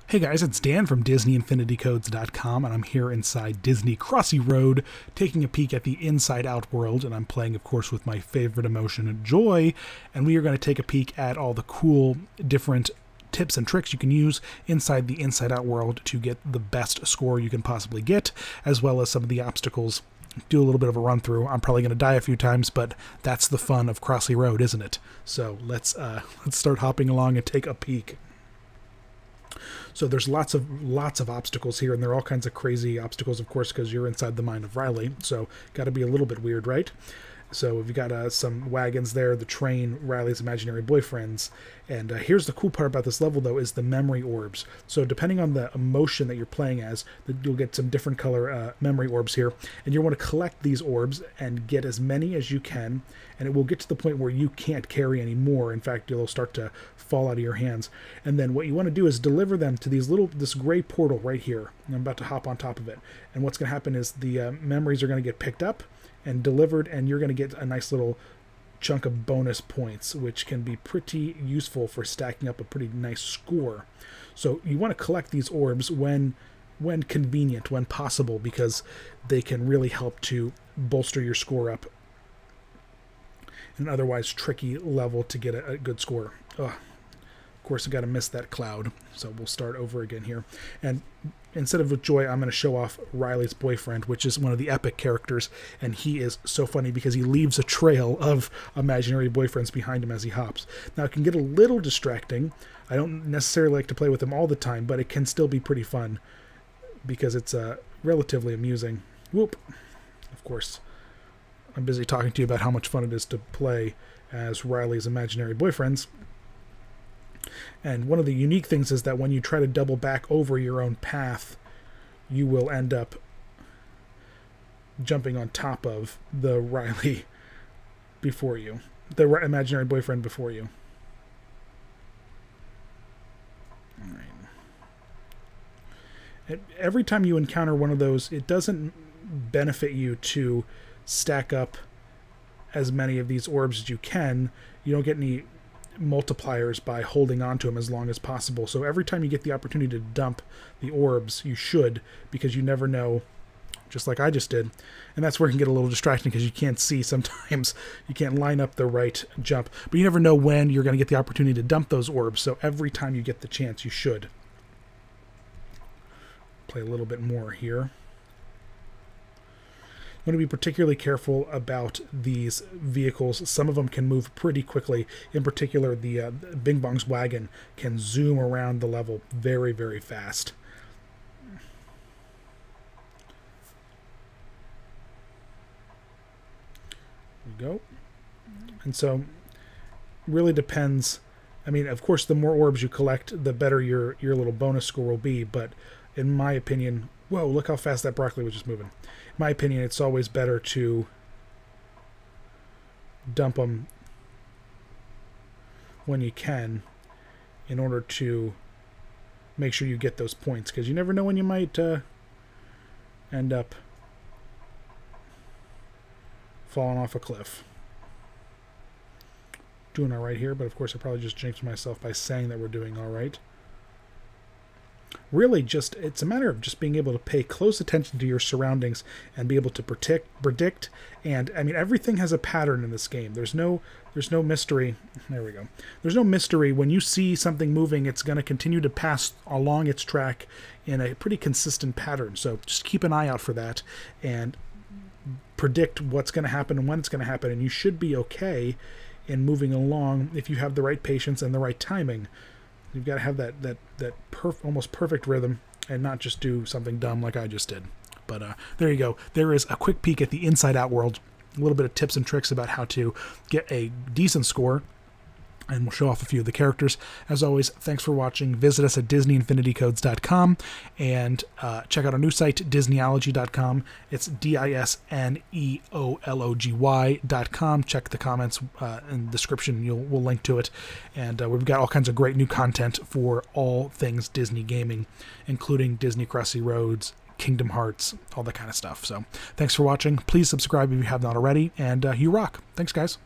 Hey guys, it's Dan from DisneyInfinityCodes.com, and I'm here inside Disney Crossy Road, taking a peek at the Inside Out world, and I'm playing, of course, with my favorite emotion, joy, and we are going to take a peek at all the cool, different tips and tricks you can use inside the Inside Out world to get the best score you can possibly get, as well as some of the obstacles. Do a little bit of a run through. I'm probably going to die a few times, but that's the fun of Crossy Road, isn't it? So let's start hopping along and take a peek. So there's lots of obstacles here, and there are all kinds of crazy obstacles, of course, because you're inside the mind of Riley. So got to be a little bit weird, right? So we've got some wagons there, the train, Riley's imaginary boyfriends. And here's the cool part about this level, though, is the memory orbs. So depending on the emotion that you're playing as, you'll get some different color memory orbs here. And you want to collect these orbs and get as many as you can. And it will get to the point where you can't carry any more. In fact, they'll start to fall out of your hands. And then what you want to do is deliver them to this gray portal right here. And I'm about to hop on top of it. And what's going to happen is the memories are going to get picked up and delivered, and you're going to get a nice little chunk of bonus points, which can be pretty useful for stacking up a pretty nice score. So you want to collect these orbs when convenient, when possible, because they can really help to bolster your score up in an otherwise tricky level to get a good score. Ugh. Of course, I got to miss that cloud, so we'll start over again here. And instead of with Joy, I'm going to show off Riley's boyfriend, which is one of the epic characters, and he is so funny because he leaves a trail of imaginary boyfriends behind him as he hops. Now, it can get a little distracting. I don't necessarily like to play with him all the time, but it can still be pretty fun because it's relatively amusing. Whoop! Of course, I'm busy talking to you about how much fun it is to play as Riley's imaginary boyfriends. And one of the unique things is that when you try to double back over your own path, you will end up jumping on top of the Riley before you, the imaginary boyfriend before you. All right. Every time you encounter one of those, it doesn't benefit you to stack up as many of these orbs as you can. You don't get any multipliers by holding on to them as long as possible. So every time you get the opportunity to dump the orbs, you should, because you never know, just like I just did. And that's where it can get a little distracting because you can't see sometimes. You can't line up the right jump. But you never know when you're going to get the opportunity to dump those orbs. So every time you get the chance, you should. Play a little bit more here. You want to be particularly careful about these vehicles. Some of them can move pretty quickly. In particular, the Bing Bong's wagon can zoom around the level very, very fast. There we go. And so, really depends. I mean, of course, the more orbs you collect, the better your little bonus score will be. But in my opinion, whoa, look how fast that broccoli was just moving. In my opinion, it's always better to dump them when you can in order to make sure you get those points, because you never know when you might end up falling off a cliff. Doing all right here, but of course I probably just jinxed myself by saying that we're doing all right. Really, it's a matter of just being able to pay close attention to your surroundings and be able to predict. And I mean, everything has a pattern in this game. There's no mystery. There we go. There's no mystery. When you see something moving, it's going to continue to pass along its track in a pretty consistent pattern. So just keep an eye out for that and predict what's going to happen and when it's going to happen. And you should be okay in moving along if you have the right patience and the right timing. You've got to have that almost perfect rhythm and not just do something dumb like I just did. But there you go. There is a quick peek at the Inside Out world. A little bit of tips and tricks about how to get a decent score. And we'll show off a few of the characters. As always, thanks for watching. Visit us at DisneyInfinityCodes.com and check out our new site, Disneyology.com. It's DisneeOlogy.com. Check the comments in the description. We'll link to it. And we've got all kinds of great new content for all things Disney gaming, including Disney Crossy Roads, Kingdom Hearts, all that kind of stuff. So thanks for watching. Please subscribe if you have not already. And you rock. Thanks, guys.